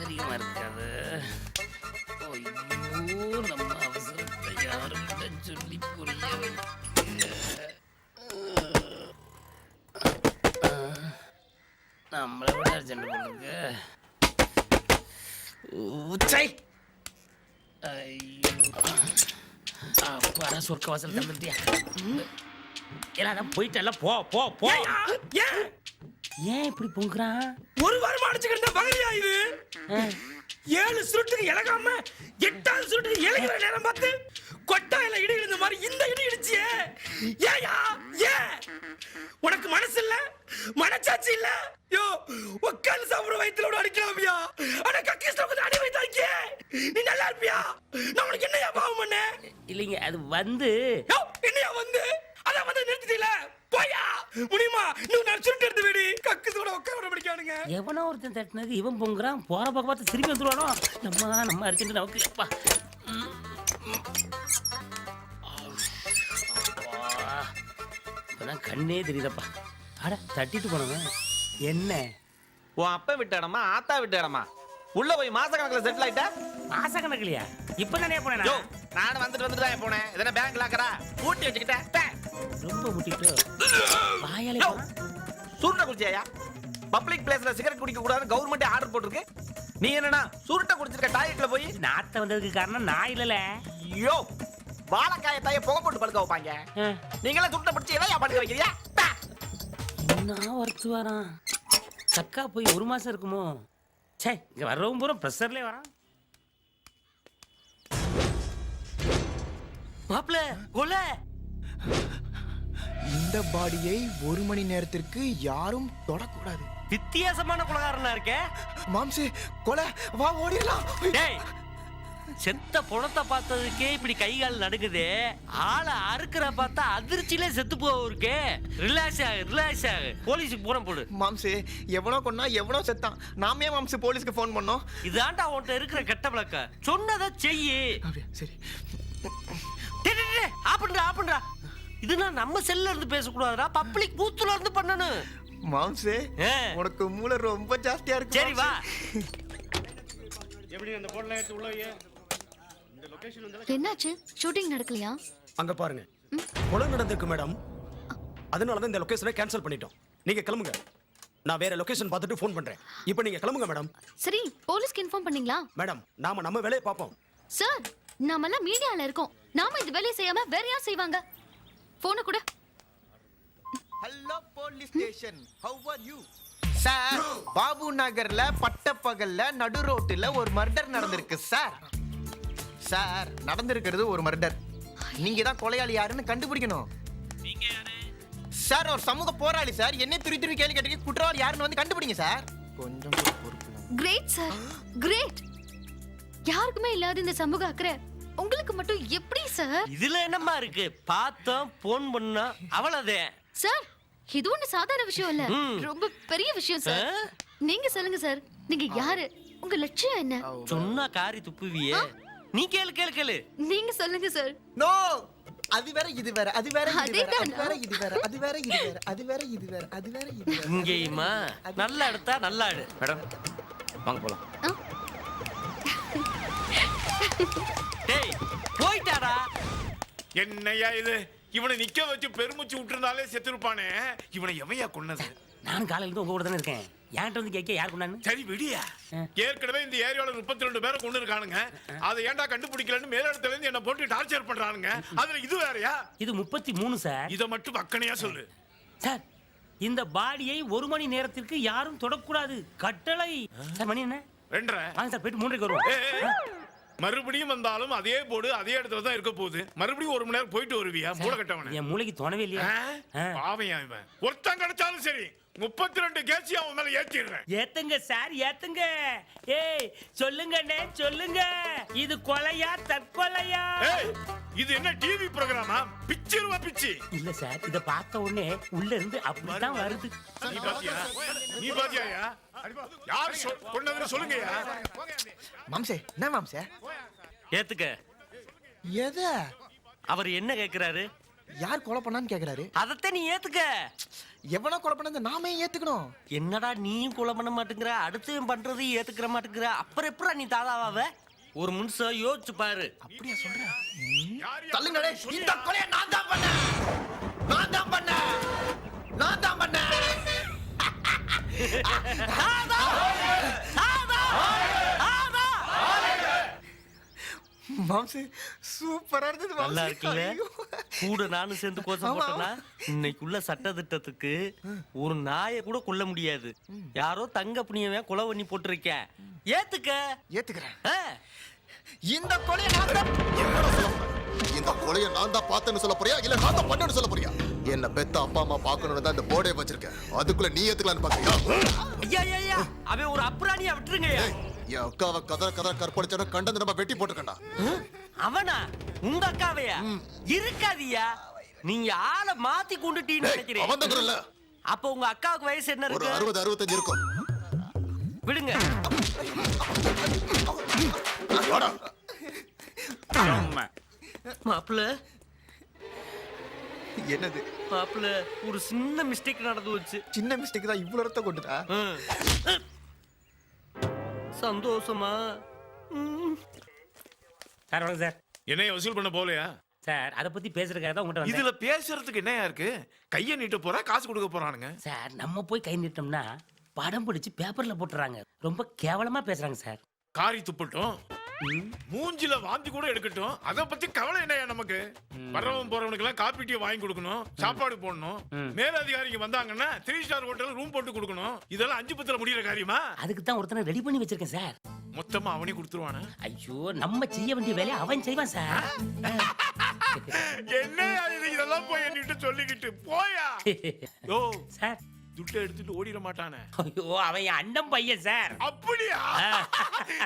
நாகரிகமா இருக்காது. ஐயோ, நம்ம அவசரத்தை யாருக்கிட்ட சொல்லி புரிய நம்மளை விட அர்ஜென்ட் பண்ணுங்க. உச்சை ஐயோ, அப்பா சொர்க்க வாசல் தந்துட்டியா? எல்லாம் போயிட்டல, போ போ போ. ஏன் இப்படி பொங்குறான்? ஒரு வாரமா அடிச்சுக்கிட்ட பகலியா இது? 7 சுருட்டுக்கு இலகாம 8வது சுருட்டுக்கு இலகிற நேரம் பார்த்து கொட்டாயில இடி இழுந்த மாதிரி இந்த இடி இடிச்சியே. ஏயா ஏன் உனக்கு மனசு இல்ல, மனச்சாட்சி இல்ல? யோ உட்கார்ந்து சாப்பிட வயித்துல அடிக்கலாமியா? ஆனா கக்கிஸ்ல கொஞ்சம் அடி வைத்தாக்கே நீ நல்லா இருப்பியா? நான் உனக்கு என்னையா பாவம் பண்ண? இல்லைங்க, அது வந்து என்னையா வந்து அதான் வந்து நிறுத்திட்டீல போயா முடியுமா? இன்னும் நான் சுருட்டு எடுத்து விடு. கக்கிஸோட உட்கார பிடிக்கானுங்க. எவனோ ஒருத்தன் தட்டினது இவன் பொங்குறான். போற பக்கம் பார்த்து திரும்பி வந்துருவானோ? நம்ம அடிச்சுட்டு நமக்கு அப்பா. இப்பதான் கண்ணே தெரியுதப்பா. அட தட்டிட்டு போனவன் என்ன? உன் அப்ப விட்ட இடமா ஆத்தா விட்ட இடமா? உள்ள போய் மாச கணக்குல செட்டில் ஆயிட்டா? மாச கணக்குலையா? இப்ப தானே போனேன். நானும் வந்துட்டு தான் போனேன். இதென்ன பேங்க் லாக்கரா பூட்டி வச்சுக்கிட்டேன். ரொம்ப முட்டிட்டு வாயாலே சுருட்ட குடிச்சியா? பப்ளிக் பிளேஸ்ல சிகரெட் குடிக்க கூடாது கவர்மெண்ட் ஆர்டர் போட்டிருக்கு. நீ என்னன்னா சுருட்ட குடிச்சிருக்க டாய்லெட்ல போய் நாத்த வந்ததுக்கு காரணம் நான் இல்லல. ஐயோ வாழைக்காய தாய புகை போட்டு படுக்க வைப்பாங்க. நீங்களே சுருட்ட பிடிச்சி எல்லாம் படுக்க வைக்கிறியா? நான் ஒருத்து வரான். சக்கா போய் 1 மாசம் இருக்குமோ? சே, இங்க வர்றவும் பூரா ப்ரெஷர்லேயே வரான். மாப்ள கொலை. இந்த பாடியை 1 மணி நேரத்திற்கு யாரும் தொடக்கூடாது. வித்தியாசமான கொலைகாரனா இருக்கே. மாம்சே கொலை, வா ஓடிடலாம். டேய், செத்த புணத்தை பார்த்ததுக்கே இப்படி கை கால் நடுக்குது. ஆளை அறுக்கிற பார்த்தா அதிர்ச்சியிலே செத்து போவருக்கு. ரிலாக்ஸ் ஆகு. போலீஸுக்கு போன போடு. மாம்சே எவனோ கொன்னா எவனோ செத்தான். நாமே மாம்சே போலீஸ்க்கு ஃபோன் பண்ணோம். இதாண்டா உன்கிட்ட இருக்கிற கெட்ட பழக்க. சொன்னதை செய்யி. அப்படியே சரி. ஆப்பண்டா. இதுனா நம்ம செல்ல இருந்து பேசக்கூடாதுடா. பப்ளிக் பூத்துல இருந்து பண்ணணும். மாம்சே உனக்கு மூளை ரொம்ப ஜாஸ்தியா இருக்கு. சரி வா. எப்படி அந்த போன்ல எடுத்து உள்ள வைங்க. இந்த லொகேஷன் வந்து என்னாச்சு? ஷூட்டிங் நடக்கலையா? அங்க பாருங்க, கொலை நடந்திருக்கு மேடம். அதனால தான் இந்த லொகேஷனை கேன்சல் பண்ணிட்டோம். நீங்க கிளம்புங்க. நான் வேற லொகேஷன் பார்த்துட்டு ஃபோன் பண்றேன். இப்போ நீங்க கிளம்புங்க மேடம். சரி, போலீஸ்க்கு இன்ஃபார்ம் பண்ணீங்களா? மேடம் நம்ம வேலையை பார்ப்போம். சார், நாமெல்லாம் மீடியால இருக்கோம். நாம இந்த வேலையை செய்யாம வேற யார் செய்வாங்க? போன கூட. Hello police station, how are you? Sir, Babu நகர்ல பட்டப்பகல்ல நடு ரோட்டில் ஒரு மர்டர் நடந்திருக்கு சார். சார், நடந்திருக்கிறது ஒரு மர்டர். நீங்க தான் கொலையாளி யாருன்னு கண்டுபிடிக்கணும். நீங்க யாரு? சார், ஒரு சமூக போராளி சார். என்ன துரி கேள்வி கேட்டீங்க. குற்றவாளி யாருன்னு வந்து கண்டுபிடிங்க சார். கொஞ்சம் பொறுப்பு. Great sir, great. யாருக்குமே இல்லாத இந்த சமூக அக்கறை உங்களுக்கு மட்டும் எப்படி சார்? இதுல என்னமா இருக்கு? பார்த்தோம், போன் பண்ணா, அவ்வளவுதான் சார். இது ஒண்ணு சாதாரண விஷயம் இல்ல, ரொம்ப பெரிய விஷயம் சார். நீங்க சொல்லுங்க சார், நீங்க யாரு? உங்க லட்சியம் என்ன? சொன்னா காரி துப்புவியே. நீ கேளு. நீங்க சொல்லுங்க சார். நோ, அது வேற இது வேற, அது வேற இது வேற, அது அதேதான். வேற இது வேற, அது வேற இது வேற, அது வேற இது வேற, அது வேற இது வேற. இங்கேயுமா நல்லா எடுத்தா நல்லா எடு. மேடம் வாங்க போலாம். டேய் போய்ட்டாடா. என்னையா இது? இவனை நிக்க வச்சு பெருமூச்சு விட்டுருந்தாலே செத்துருப்பானே. இவனை எவையா கொன்னது? நான் காலையில இருந்து உங்க கூட தானே இருக்கேன். என்கிட்ட வந்து கேட்க யார் கொண்டான்னு? சரி விடியா. ஏற்கனவே இந்த ஏரியால 32 பேரை கொண்டு இருக்கானுங்க. அதை ஏன்டா கண்டுபிடிக்கலன்னு மேலிடத்துல இருந்து என்ன போட்டு டார்ச்சர் பண்றானுங்க. அதுல இது வேறயா? இது 33 சார். இதை மட்டும் பக்கனையா சொல்லு சார். இந்த பாடியை 1 மணி நேரத்திற்கு யாரும் தொடக்கூடாது. கட்டளை. சார் மணி என்ன? 2:30. வாங்க சார், போயிட்டு 3:30 வருவோம். மறுபடியும் வந்தாலும் அதே போர்டு அதே இடத்துல தான் இருக்க போகுது. மறுபடியும் 1 மணி நேரம் போயிட்டு வருவியா? மூளை கட்டவன. என் மூளைக்கு தோணவே இல்லையா? பாவையா இவன். ஒருத்தன் கிடைச்சாலும் சரி 32 கேசி அவன் மேல ஏத்திடுறேன். ஏத்துங்க சார், ஏத்துங்க. ஏய் சொல்லுங்கண்ணே, சொல்லுங்க. இது கொலையா தற்கொலையா? இது என்ன டிவி ப்ரோகிராமா? பிச்சிருவா பிச்சி. இல்ல சார், இத பார்த்த உடனே உள்ள இருந்து அப்படிதான் வருது. நீ பாத்தியாயா? யார் கொன்னதுன்னு சொல்லுங்கயா. மாம்சே, என்ன மாம்சே? ஏத்துக்க. எதை? அவர் என்ன கேக்குறாரு? யார் கொலை பண்ணான்னு கேக்குறாரு. அதத்தான் நீ ஏத்துக்க. எவனோ கொலை பண்ணது நாமே ஏத்துக்கணும். என்னடா நீயும் கொலை பண்ண மாட்டேங்கிற, அடுத்தவன் பண்றதையும் ஏத்துக்கிற மாட்டேங்கிற, அப்புறம் எப்படா நீ தாதாவாவ? ஒரு நிமிஷம் யோசிச்சு பாரு. அப்படியா சொல்ற? யார் தள்ளுங்களே, இந்த கொலையை நான் தான் பண்ணேன். நான் தான் பண்ணேன். நான் தான் பண்ணேன். மாம்சு சூப்பரா இருந்தது. நல்லா இருக்குல்ல? கூட நானும் சேர்ந்து கோசம் போட்டேன்னா இன்னைக்குள்ள சட்ட திட்டத்துக்கு ஒரு நாயை கூட கொல்ல முடியாது. யாரோ தங்க புண்ணியவன் கொலை பண்ணி போட்டிருக்கேன். ஏத்துக்க. ஏத்துக்கிறேன். ஆ. இந்த கொலையை நான் தான் என்னடா சொல்ல போற? இந்த கொலையை நான் தான் பார்த்தேன்னு சொல்ல போறியா இல்ல நான் தான் பண்ணேன்னு சொல்ல போறியா? என்ன பெத்த அப்பா அம்மா பார்க்கணும்னு தான் இந்த போர்டே வச்சிருக்கேன். அதுக்குள்ள நீ ஏத்துக்கலான்னு பாக்குறியா? ஐயா ஐயா, ஐயா அவன் ஒரு அப்புறாணியா விட்டுருங்க. ஏய், என் அக்காவை கதற கற்பழிச்சவன கண்டந்து நம்ம வெட்டி போட்டுக்கண்டா. அவனா? உங்க அக்காவையா? இருக்காதியா, நீங்க ஆளை மாத்தி கொண்டுட்டீன்னு நினைக்கிறேன். அவன் தான் இல்ல. அப்ப உங்க அக்காவுக்கு வயசு என்ன ஒரு இருக்கு? 60-65 இருக்கும். விடுங்க. வாடா. மாப்பிள்ள என்னது? மாப்பிள்ள ஒரு சின்ன மிஸ்டேக் நடந்து வச்சு. சின்ன மிஸ்டேக் தான் இவ்வளவு ரத்த கொண்டுட்டா? சந்தோஷமா? சார் வணக்கம் சார். என்னைய வசூல் பண்ண போலையா? சார் அதை பத்தி பேசுறதுக்காக தான் உங்கள்கிட்ட இதுல பேசுறதுக்கு என்னையா இருக்கு? கைய நீட்ட போறா, காசு கொடுக்க போறானுங்க. சார் நம்ம போய் கை நீட்டோம்னா படம் பிடிச்சு பேப்பர்ல போட்டுறாங்க. ரொம்ப கேவலமா பேசுறாங்க சார். காரி துப்பட்டும், மூஞ்சில வாந்தி கூட எடுக்கட்டும், அத பத்தி கவலை என்னையா நமக்கு? வரவன் போறவனுக்கு எல்லாம் காப்பி டீ வாங்கி கொடுக்கணும், சாப்பாடு போடணும், மேலதிகாரிங்க வந்தாங்கன்னா 3 ஸ்டார் ஹோட்டல் ரூம் போட்டு கொடுக்கணும். இதெல்லாம் 5 பத்துல முடியற காரியமா? அதுக்கு தான் ஒருத்தனை ரெடி பண்ணி வச்சிருக்கேன் சார். மொத்தமா அவனே கொடுத்துருவானா? ஐயோ நம்ம செய்ய வேண்டிய வேலையை அவன் செய்வான் சார். என்னையா இது? இதெல்லாம் போய் என்கிட்ட சொல்லிக்கிட்டு போயா? யோ, சார் துட்டை எடுத்துட்டு ஓடிட மாட்டானே? ஐயோ அவன் என் அண்ணன் பையன் சார். அப்படியா?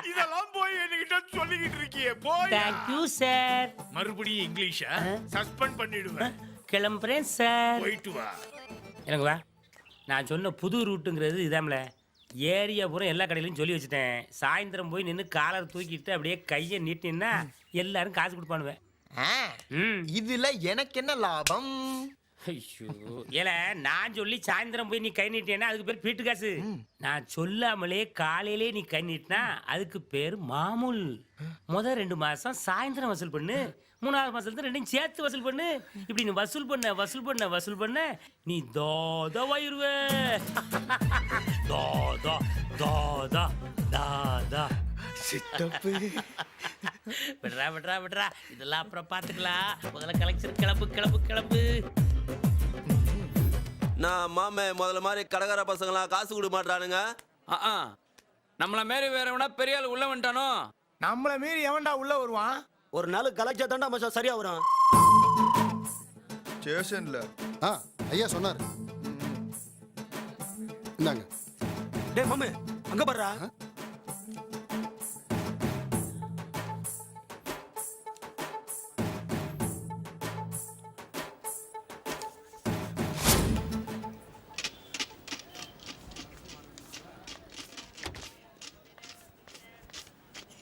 இதெல்லாம் போய் என்கிட்ட சொல்லிக்கிட்டு இருக்கியே, போயா? Thank you sir. மறுபடியும் இங்கிலீஷா சஸ்பெண்ட் பண்ணிடுவேன். கிளம்புறேன் சார். போயிட்டு வா. எனக்கு வா. நான் சொன்ன புது ரூட்டுங்கிறது இதாம்ல. ஏரியா பூரா எல்லா கடையிலையும் சொல்லி வச்சுட்டேன். சாயந்தரம் போய் நின்று காலர் தூக்கிட்டு அப்படியே கையை நீட்டினா எல்லாரும் காசு கொடுப்பானுவேன். இதுல எனக்கு என்ன லாபம்? ஐயோ ஏல நான் சொல்லி சாயந்தரம் போய் நீ கை நீட்டினா அதுக்கு பேர் பீட்டு காசு. நான் சொல்லாமலே காலையிலே நீ கை நீட்டினா அதுக்கு பேர் மாமூல். முதல் 2 மாசம் சாயந்தரம் வசூல் பண்ணு, 3ஆவது மாசத்துல ரெண்டையும் சேர்த்து வசூல் பண்ணு. இப்படி நீ வசூல் பண்ண நீ தோதவாயிருவ. தோதா தோதா தாதா. சித்தப்பு விடுறா இதெல்லாம் அப்புறம் பாத்துக்கலாம். முதல்ல கலெக்ஷன் கிளம்பு. நான் மாமே முதல்ல மாதிரி கடைக்கார பசங்களாம் காசு கொடுக்க மாட்டானுங்க. நம்மள மாரி வேறவனா பெரிய ஆள் உள்ள வந்துட்டானோ? நம்மள மீறி எவன்டா உள்ள வருவான்? ஒரு நாள் கலெக்டா தாண்டா மச்சான் சரியா வரும். ஸ்டேஷன்ல ஐயா சொன்னாரு. இந்தாங்க. டேய் மாமே அங்க பாருடா.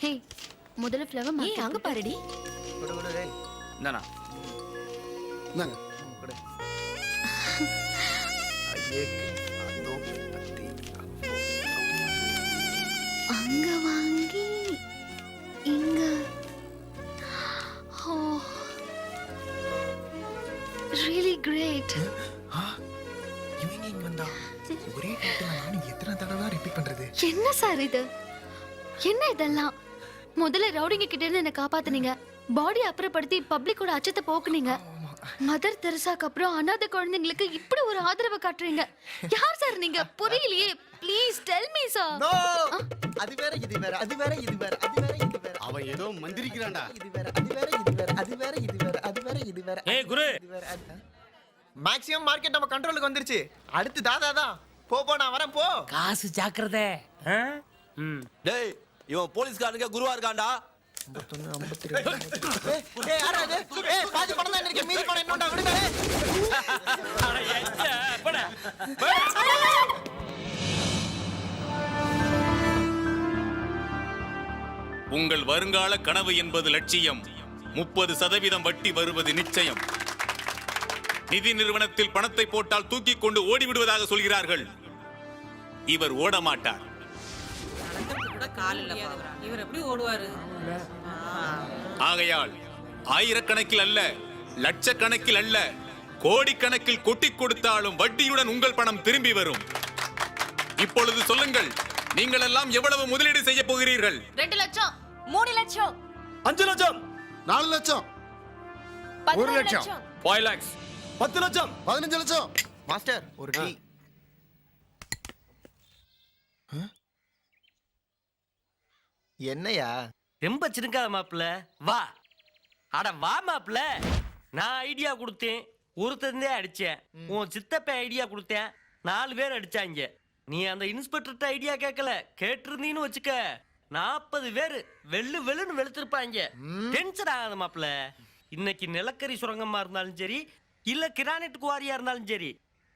ஹே, முதல்ல ஃப்ளவர் மார்க்கெட் அங்க பாருடி. இந்தானா இந்தாங்க. அங்க வாங்கி இங்க. ஓ ரியலி கிரேட். இவங்க இங்க வந்தா ஒரே டைட்டில் நான் எத்தனை தடவை ரிப்பீட் பண்றது? என்ன சார் இது? என்ன இதெல்லாம்? முதல்ல ரவுடிங்க கிட்ட இருந்து என்ன காப்பாத்துனீங்க, பாடி அப்புறப்படுத்தி பப்ளிக்கோட அச்சத்தை போக்குனீங்க. மதர் தெரசாக்கு அப்புறம் அனாதை குழந்தைங்களுக்கு இப்படி ஒரு ஆதரவு காட்டுறீங்க. யார் சார் நீங்க? புரியலையே. Please tell me sir. No, அது வேற இது வேற, அது வேற இது வேற, அது வேற இது வேற. அவன் ஏதோ மந்திரிக்கிறான்டா. இது வேற, அது வேற இது வேற, அது வேற இது வேற, அது வேற இது வேற. ஏய் குரு, மேக்ஸிமம் மார்க்கெட் நம்ம கண்ட்ரோலுக்கு வந்துருச்சு. அடுத்து தாதா தான். போ நான் வரேன் போ. காசு ஜாக்கிரதை. டேய் இவன் போலீஸ்காரனுக்கு குருவா இருக்கான்டா. ஏய் யாரா இது? ஏய் பாதி பணம் தான் இருக்கு, மீதி பணம் என்னடா? விடுங்க. உங்கள் வருங்கால கனவு என்பது லட்சியம். 30% வட்டி வருவது நிச்சயம். நிதி நிறுவனத்தில் பணத்தை போட்டால் தூக்கி கொண்டு ஓடிவிடுவதாக சொல்கிறார்கள். இவர் ஓட மாட்டார். இவர் எப்படி ஓடுவாரு? ஆகையால் ஆயிரக்கணக்கில் அல்ல, லட்சக்கணக்கில் அல்ல, கோடிக்கணக்கில் கொட்டி கொடுத்தாலும் வட்டியுடன் உங்கள் பணம் திரும்பி வரும். இப்பொழுது சொல்லுங்கள், நீங்கள் எல்லாம் எவ்வளவு முதலீடு செய்ய போகிறீர்கள்? 2 லட்சம், 3 லட்சம், 5 லட்சம், 4 லட்சம், 1 லட்சம், 5 lakhs. 10 லட்சம், 15 லட்சம். மாஸ்டர் ஒரு டீ. என்னையா ரொம்ப சிறுக்காத மாப்பிள்ள, வா. அட வா மாப்பிள்ள. நான் ஐடியா கொடுத்தேன், ஒருத்தந்தே அடிச்சேன். உன் சித்தப்ப ஐடியா கொடுத்தேன், 4 பேர் அடிச்சாங்க. நீ அந்த இன்ஸ்பெக்டர்கிட்ட ஐடியா கேட்கல, கேட்டிருந்தீன்னு வச்சுக்க 40 பேர் வெள்ளு வெள்ளுன்னு வெளுத்திருப்பாங்க. டென்ஷன் ஆகாத மாப்பிள்ள. இன்னைக்கு நிலக்கரி சுரங்கமா இருந்தாலும் சரி, இல்ல கிரானைட் குவாரியா இருந்தாலும் சரி,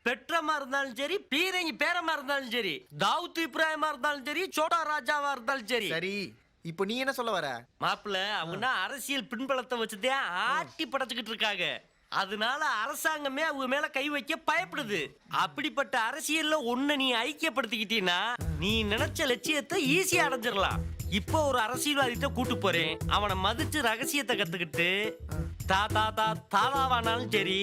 பெட்ரமா இருந்தாலும் சரி, பீரங்கி பேரமா இருந்தாலும் சரி, தாவூத் இப்ராஹிமா இருந்தாலும் சரி, சோடா ராஜாவா இருந்தாலும் சரி. சரி, இப்போ நீ என்ன சொல்ல வர? மாப்பிள்ள, அவங்க அரசியல் பின்பலத்தை வச்சுதான் ஆட்டி படைச்சுக்கிட்டு இருக்காங்க. அதனால அரசாங்கமே அவங்க மேல கை வைக்க பயப்படுது. அப்படிப்பட்ட அரசியல்ல ஒண்ணு நீ ஐக்கியப்படுத்திக்கிட்டீன்னா நீ நினைச்ச லட்சியத்தை ஈஸியா அடைஞ்சிடலாம். இப்போ ஒரு அரசியல்வாதிட்ட கூட்டு போறேன், அவனை மதிச்சு ரகசியத்தை கத்துக்கிட்டு தாதாவானாலும் சரி,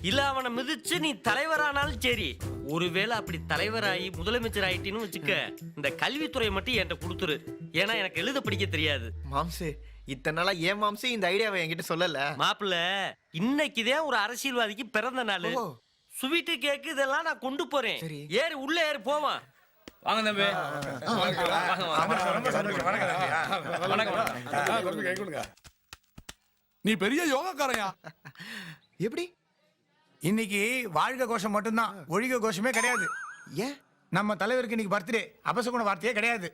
இல்ல அவனை மிதிச்சு நீ தலைவரானாலும் சரி. ஒருவேளை அப்படி தலைவராகி முதலமைச்சர் ஆயிட்டின்னு வச்சுக்க, இந்த கல்வித்துறை மட்டும் என்கிட்ட கொடுத்துரு. ஏன்னா எனக்கு எழுத படிக்க தெரியாது. மாம்சு, இத்தனை நாளா ஏன் மாம்சு இந்த ஐடியாவை என்கிட்ட சொல்லல? மாப்பிள்ள, இன்னைக்குதான் ஒரு அரசியல்வாதிக்கு பிறந்த நாள். ஸ்வீட்டு கேக்கு இதெல்லாம் நான் கொண்டு போறேன். ஏறு, உள்ள ஏறு, போவான். வாங்க தம்பி. நீ பெரிய யோகாக்காரையா? எப்படி? இன்னைக்கு வாழ்க கோஷம் மட்டும்தான், ஒழிக கோஷமே கிடையாது. ஏன்? நம்ம தலைவருக்கு இன்னைக்கு பர்த்டே, அபசகுண வார்த்தையே கிடையாது.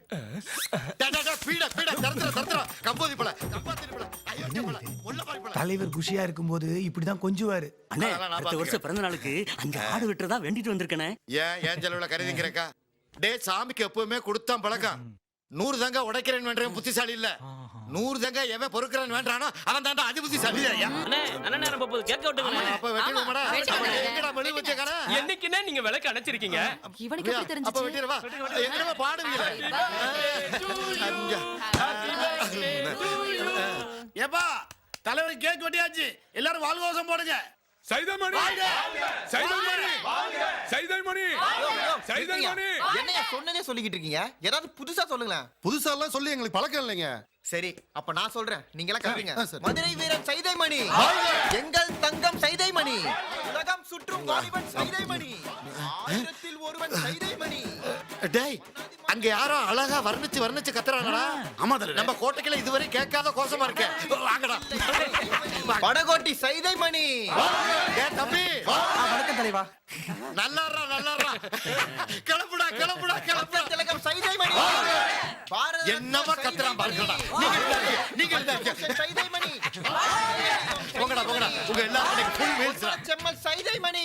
தலைவர் குஷியா இருக்கும்போது இப்படிதான் கொஞ்சுவாரு. அண்ணே, அடுத்த வருஷம் பிறந்த நாளுக்கு அங்க ஆடு வெட்டுறதா வேண்டிட்டு வந்திருக்கனே. ஏன் செலவுல கருதிக்கிறக்கா? டே, சாமிக்கு எப்பவுமே கொடுத்தான் பழக்கம். 100 தங்க உடைக்கிறேன் வேண்டாம் புத்திசாலி இல்ல, 100 தங்க எவன் பொறுக்கிறேன் வேண்டானோ அவன் தாண்டா அதி புத்திசாலி. என்னைக்குன்னா நீங்க விளக்கு அணைச்சிருக்கீங்க. இவனுக்கு எப்படி தெரிஞ்சுச்சு? ஏப்பா, தலைவர் கேக் வெட்டியாச்சு, எல்லாரும் வாழ்கோசம் போடுங்க. என்னையா சொன்னதே சொல்லிக்கிட்டு இருக்கீங்க? ஏதாவது புதுசா சொல்லுங்களேன். புதுசா எல்லாம் சொல்லி எங்களுக்கு பழக்கம் இல்லைங்க. சரி, அப்ப நான் சொல்றேன், நீங்க எல்லாம் கேளுங்க. மதுரை வீரன் சைதைமணி, எங்கள் தங்கம் சைதைமணி, உலகம் சுற்றும் வாலிபன் சைதைமணி, 1000ல் ஒருவன் சைதைமணி. டேய், அங்க யாரோ அழகா வர்ணிச்சு கத்துறாங்கடா. ஆமா, நம்ம கோட்டைக்குள்ள இதுவரை கேட்காத கோஷமா இருக்க. வாங்கடா. படகோட்டி சைதைமணி. டேய் தம்பி, வணக்கம் தலைவா. நல்லாறா. கிளம்புடா. திலகம் சைதைமணி. என்னவா கத்துறான் பாருங்கடா. நீங்க சைதைமணி. போங்கடா. உங்க எல்லாரும் ஃபுல் மீல்ஸ். செம்மல் சைதைமணி.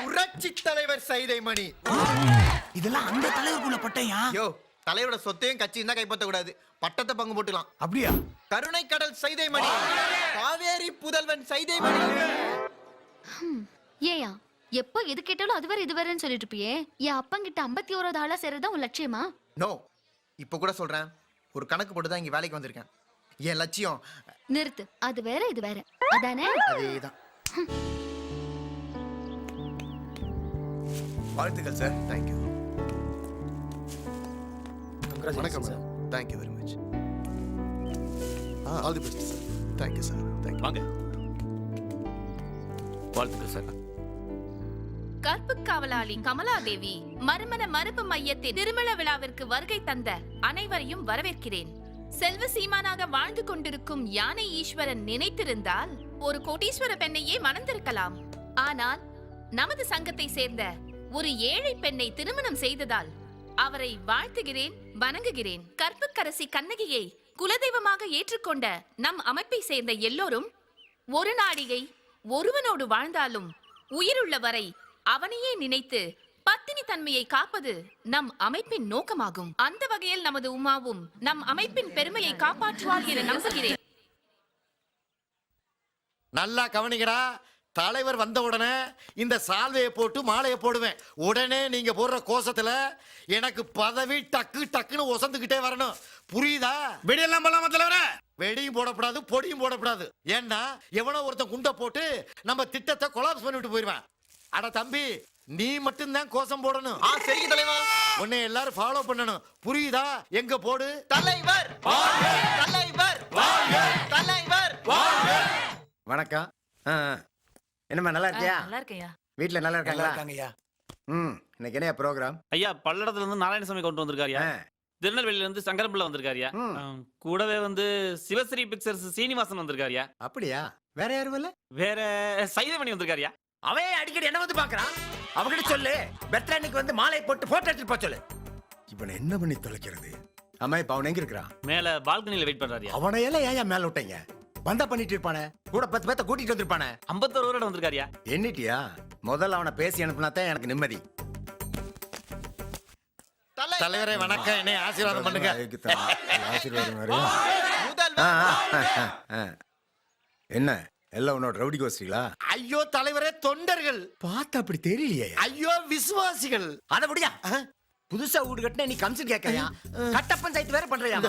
புரட்சி தலைவர் சைதைமணி. இதெல்லாம் அந்த தலைவருக்குள்ள பட்டையா? யோ, தலைவரோட சொத்தையும் கட்சியும் தான் கைப்பற்ற கூடாது, பட்டத்தை பங்கு போட்டுலாம். அப்படியா? கருணை கடல் சைதைமணி, காவேரி புதல்வன் சைதைமணி. ஏயா எப்போ எது கேட்டாலும் அது வேற இது வேறன்னு சொல்லிட்டு இருப்பியே. என் அப்பங்கிட்ட 51வது ஆளா சேர்றதா உன் லட்சியமா? நோ, இப்ப கூட சொல்றேன், ஒரு கணக்கு போட்டு தான் இங்க வேலைக்கு வந்திருக்கேன். என் லட்சியம். நிறுத்து, அது வேற இது வேற, அதானே? அதேதான். வாழ்த்துக்கள் சார். தேங்க்யூ. வணக்கம் sir. Thank you very much. All the best sir. Thank you sir. Thank you. வாங்க. வாழ்த்துக்கள் சார். கற்பு காவலாளி கமலாதேவி மறுமண மறுப்பு மையத்தின் திருமண விழாவிற்கு வருகை தந்த அனைவரையும் வரவேற்கிறேன். செல்வ சீமானாக வாழ்ந்து கொண்டிருக்கும் யானை ஈஸ்வரன் நினைத்திருந்தால் ஒரு கோடீஸ்வர பெண்ணையே மணந்திருக்கலாம். ஆனால் நமது சங்கத்தை சேர்ந்த ஒரு ஏழை பெண்ணை திருமணம் செய்ததால் அவரை வாழ்த்துகிறேன், வணங்குகிறேன். கற்புக்கரசி கண்ணகியை குலதெய்வமாக ஏற்றுக்கொண்ட நம் அமைப்பை சேர்ந்த எல்லோரும் ஒரு நாடிகை ஒருவனோடு வாழ்ந்தாலும் உயிருள்ள வரை அவனையே நினைத்து பத்தினி தன்மையை காப்பது நம் அமைப்பின் நோக்கமாகும். அந்த வகையில் நமது உமாவும் நம் அமைப்பின் பெருமையை காப்பாற்றுவார் என நம்புகிறேன். நல்லா கவனிக்கடா. தலைவர் வந்த உடனே இந்த சால்வையை போட்டு மாலையை போடுவேன். உடனே நீங்க போடுற கோஷத்துல எனக்கு பதவி டக்கு டக்குன்னு ஒசந்துக்கிட்டே வரணும். புரியுதா? வெடியெல்லாம் பண்ணலாமா தலைவரே? வெடியும் போடக்கூடாது, பொடியும் போடக்கூடாது. ஏன்னா எவனோ ஒருத்தன் குண்டை போட்டு நம்ம திட்டத்தை கொலாப்ஸ் பண்ணிவிட்டு போயிடுவேன். அட தம்பி, நீ மட்டும்தான் கோஷம் போடணும். சரிங்க தலைவா. உன்னை எல்லாரும் ஃபாலோ பண்ணணும். புரியுதா? எங்க போடு. தலைவர் தலைவர் தலைவர். வணக்கம். என்னம்மா நல்லா இருக்கியா? நல்லா இருக்கையா? வீட்ல நல்லா இருக்காங்களா? இருக்காங்கய்யா. இன்னைக்கு என்ன ப்ரோக்ராம்? ஐயா பல்லடத்துல இருந்து நாராயணசாமி கொண்டு வந்திருக்காருயா. திருநெல்வேலியில இருந்து சங்கரம்பிள்ளை வந்திருக்காருயா. கூடவே வந்து சிவஸ்ரீ பிக்சர்ஸ் சீனிவாசன் வந்திருக்காருயா. அப்படியா? வேற யாரும் இல்ல? வேற சைதமணி வந்திருக்காருயா. அவன் அடிக்கடி என்ன வந்து பாக்குறான். அவகிட்ட சொல்லு, பர்த்டே அன்னைக்கு வந்து மாலை போட்டு போட்டோ எடுத்து போ சொல்லு. இவனை என்ன பண்ணி தொலைக்கிறது? அம்மா இப்ப அவன் எங்க இருக்கிறான்? மேல பால்கனில வெயிட் பண்றாருயா. அவனை எல்லாம் ஏன் மேல விட்டீங்க? வந்தா பண்ணிட்டு இருப்பானே, கூட 10 பேத்த கூட்டிட்டு வந்திருப்பானே. 51 வருடம் வந்திருக்காருயா. எண்ணிட்டியா? முதல்ல அவனை பேசி அனுப்புனாதான் எனக்கு நிம்மதி. தலைவரே வணக்கம், என்னை ஆசீர்வாதம் பண்ணுங்க. ஆசீர்வாதம் என்ன எல்லாம் உன்னோட ரவுடி கோஷ்டிகளா? ஐயோ தலைவரே, தொண்டர்கள். பார்த்தா அப்படி தெரியலையே. ஐயோ விசுவாசிகள். அத முடியா? புதுசா வீடு கட்டின நீ கமிஷன் கேட்கறியா? கட்ட பஞ்சாயத்து வேற பண்றியா?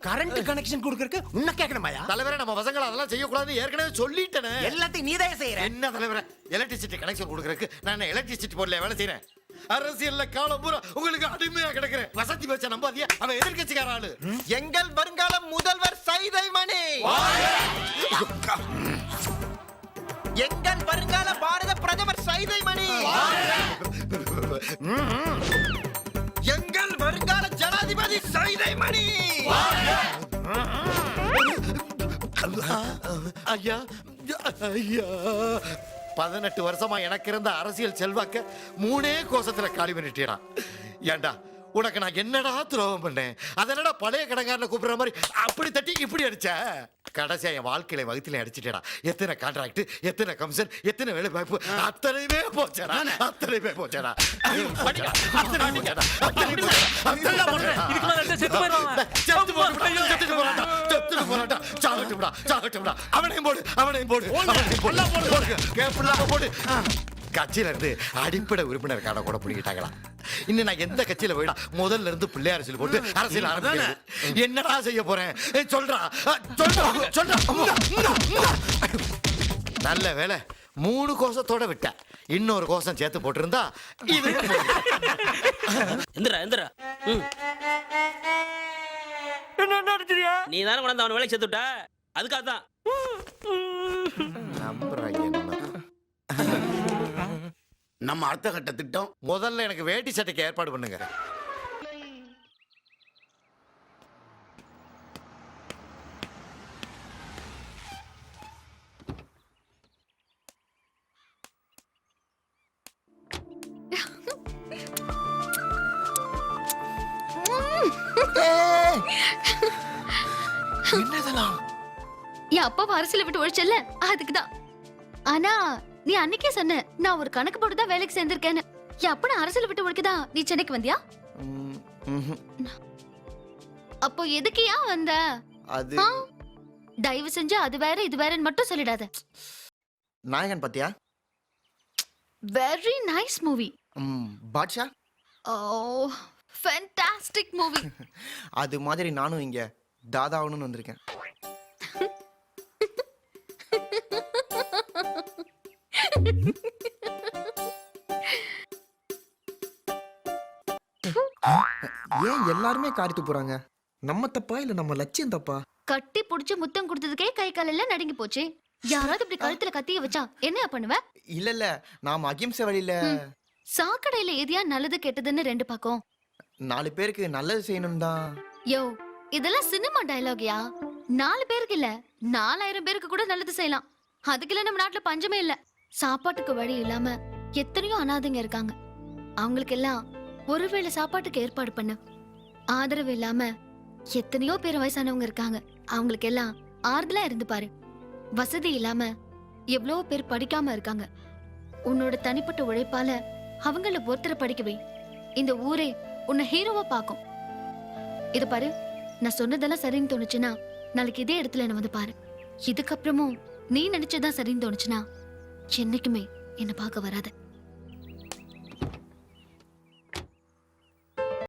கரண்ட் கனெக்ஷன் கொடுக்கறதுக்கு உன்ன கேட்கணுமாயா? தலைவரே, நம்ம பசங்களை அதெல்லாம் செய்யக்கூடாதுன்னு ஏற்கனவே சொல்லிட்டேனே. எல்லாத்தையும் நீதான் செய்யற. என்ன தலைவரே, எலக்ட்ரிசிட்டி கனெக்ஷன் கொடுக்கறதுக்கு நான் எலக்ட்ரிசிட்டி போர்ட்ல வேலை செய்யறேன். அரசியல்ல காலம் பூரா உங்களுக்கு அடிமையா கிடக்குறேன். வசதி வச்ச நம்பாதியா? அவன் எதிர்கட்சிக்கார ஆளு. எங்கள் வருங்கால முதல்வர் சைதைமணி, எங்கள் வருங்கால பாரத பிரதமர் சைதைமணி, எங்கள் வருங்கால ஜனாதிபதி சைதைமணி. ஐயா ஐயா, 18 வருஷமா எனக்கு இருந்த அரசியல் செல்வாக்க 3 கோஷத்துல காலி பண்ணிட்டேன். ஏண்டா, உனக்கு நான் என்னடா துரோகம் பண்ணேன்? அதனடா பழைய கடங்காரனை கூப்பிடுற மாதிரி அப்படி தட்டி இப்படி அடிச்ச. கடைசியா என் வாழ்க்கையில வகுத்துல அடிச்சுட்டேடா. எத்தனை கான்ட்ராக்ட், எத்தனை கமிஷன், எத்தனை வேலை வாய்ப்பு, அத்தனையுமே போச்சடா. அத்தனையுமே போச்சடா. அவனையும் போடு, அவனையும் போடு, போடு. கட்சியில இருந்து அடிப்படை உறுப்பினர் கார்டை கூட பிடிக்கிட்டாங்களா? இன்னும் நான் எந்த கட்சியில போயிடா முதல்ல இருந்து பிள்ளை அரசியல் போட்டு அரசியல் ஆரம்பிக்கிறது. என்னடா செய்ய போறேன்? சொல்றா சொல்றா. நல்ல வேலை 3 கோஷத்தோட விட்ட. இன்னொரு கோஷம் சேர்த்து போட்டிருந்தா இது. எந்திரா எந்திரா. என்ன அடிச்சிரியா? நீ தானே கொண்டாந்து அவன் வேலைக்கு சேர்த்துட்ட, அதுக்காக தான். நம்ம அடுத்த கட்ட திட்டம், முதல்ல எனக்கு வேட்டி சட்டைக்கு ஏற்பாடு பண்ணுங்க. என்னதெல்லாம்? என் அப்பாவை அரசியல விட்டு ஒழிச்சல, அதுக்குதான். ஆனா நீ அன்னைக்கே சொன்ன நான் ஒரு கணக்கு போட்டு தான் வேலைக்கு சேர்ந்திருக்கேன்னு. என் அப்பா அரசியல விட்டு ஒழிக்கதா நீ சென்னைக்கு வந்தியா? அப்போ எதுக்கியா வந்த? அது தயவு செஞ்சு அது வேற இது வேறன்னு மட்டும் சொல்லிடாத. நாயகன் பாத்தியா? Very nice movie. Baasha? Oh fantastic movie. அது மாதிரி நானும் இங்க தாதாவணும்னு வந்திருக்கேன். ஏன் எல்லாருமே காரித்து போறாங்க? நம்ம தப்பா இல்ல நம்ம லட்சியம் தப்பா? கட்டி புடிச்சு முத்தம் கொடுத்ததுக்கே கை கால் எல்லாம் நடுங்கி போச்சு. யாராவது இப்படி கழுத்துல கத்திய வச்சா என்ன பண்ணுவ? இல்ல நாம அகிம்சை வழியில. சாக்கடையில எதையா நல்லது கெட்டதுன்னு 2 பக்கம். 4 பேருக்கு நல்லது செய்யணும் தான். யோ, இதெல்லாம் சினிமா டயலாக்யா. 4 பேருக்கு இல்ல 4000 பேருக்கு கூட நல்லது செய்யலாம். அதுக்குள்ள நம்ம நாட்டுல பஞ்சமே இல்ல. சாப்பாட்டுக்கு வழி இல்லாம எத்தனையோ அனாதைங்க இருக்காங்க. அவங்களுக்கு எல்லாம் ஒருவேளை சாப்பாட்டுக்கு ஏற்பாடு பண்ண. ஆதரவு இல்லாம எத்தனையோ பேர் வயசானவங்க இருக்காங்க. அவங்களுக்கு எல்லாம் ஆறுதலா இருந்து பாரு. வசதி இல்லாம எவ்வளோ பேர் படிக்காம இருக்காங்க. உன்னோட தனிப்பட்ட உழைப்பால அவங்கள ஒருத்தரை படிக்க வை. இந்த ஊரே உன்னை ஹீரோவா பாக்கும். இத பாரு, நான் சொன்னதெல்லாம் சரின்னு தோணுச்சுன்னா நாளைக்கு இதே இடத்துல என்ன வந்து பாரு. இதுக்கப்புறமும் நீ நினைச்சதான் சரின்னு தோணுச்சுன்னா என்னைக்குமே என்ன பார்க்க வராத.